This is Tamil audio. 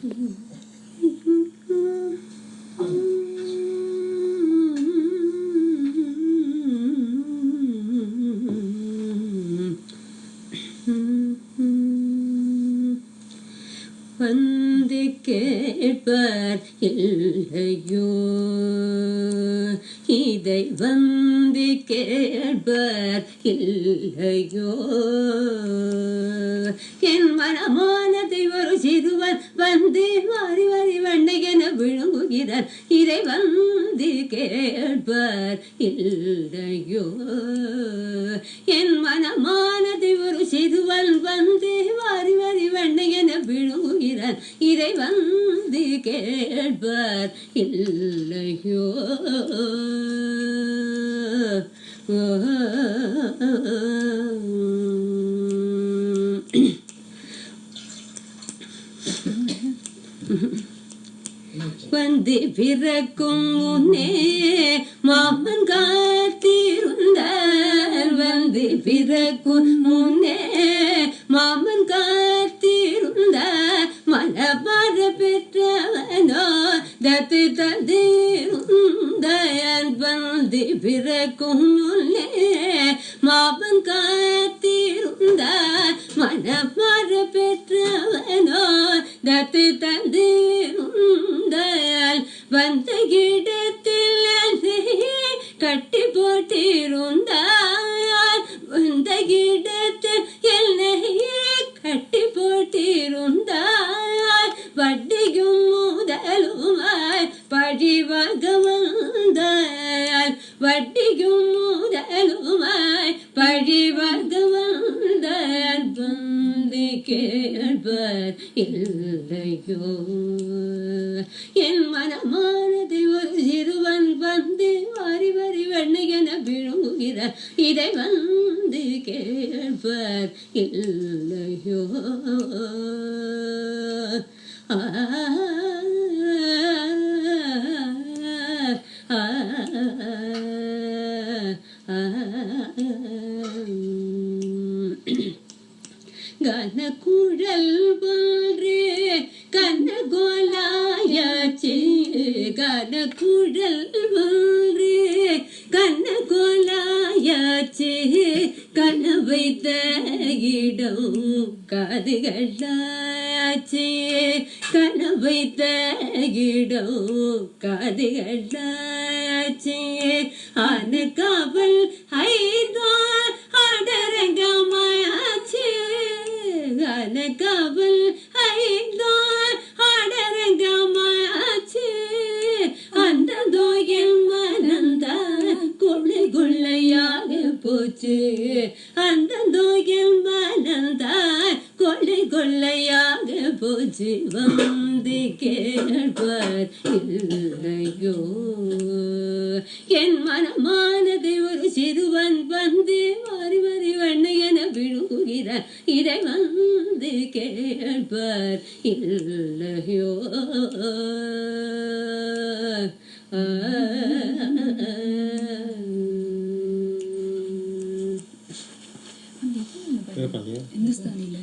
வந்து கேட்பார் இல்லையோ, இதை வந்து கேட்பார் இல்லையோ. என் மனமானதை ஒரு சிறுவன் வந்து வாரி வாரி வண்டையென விழுங்குகிறார், இதை வந்து கேட்பார் இல்லையோ. என் மனமானதை ஒரு சிறுவன் வந்து வாரி வாரி வண்டையென விழுங்குகிறார், இதை வந்து கேட்பார் இல்லையோ. வந்து பிறக்கும் முன்னே மாமன் காத்திருந்தார், வந்து பிறக்கும் முன்னே மாமன் காத்திருந்தார். மலபார பெற்றவனோ தத்து தந்திருந்தார், வந்து பிறக்கும் முன்னே மாமன் காத்திருந்தார். மலபார பெற்றவனோ தத்து தந்திருந்தார். வந்த இடத்தில் கட்டி போட்டிருந்தார், வந்த இடத்தில் என்னையே கட்டி போட்டிருந்தார். வட்டியும் முதலுமாய் பழிவாக வந்தார், வட்டியும் முதலுமாய் பழிவாக வந்தார். வந்து கேட்பார் இல்லையோ. என் மனமானது ஒரு சிறுவன் வந்து வாரி வாரி வெண்ணையென விழுங்குகிறார், இதை வந்து கேட்பார் இல்லையோ. கனகுழல் போன்று கனகோலாயாச்சு, கனகுழல் போன்று கனகோலாயாச்சு. கனவைத்த இடம் காதுகளாச்சு, கனவைத்த இடம் காதுகளாச்சு. ஆன காவல் ஐதான் ஆடரங்கமாச்சு, ஆன காவல் ஐதான் ஆடரங்கமாச்சு. அந்த தோயில் மனந்தான் கொள்ளை கொள்ளையாக போச்சு, அந்த தோயில் மனந்தான் கொள்ளை கொள்ளையாக போச்சு. வந்து கேட்பார் இல்லையோ. என் மனமானதை ஒரு சிறுவன் வந்து வாரி வாரி வண்ணையென விழுங்குகிறார், இதை வந்து கேட்பார் இல்லையோ. ಹಿಂದೂಸ್ತಾನಿಲ್ಲ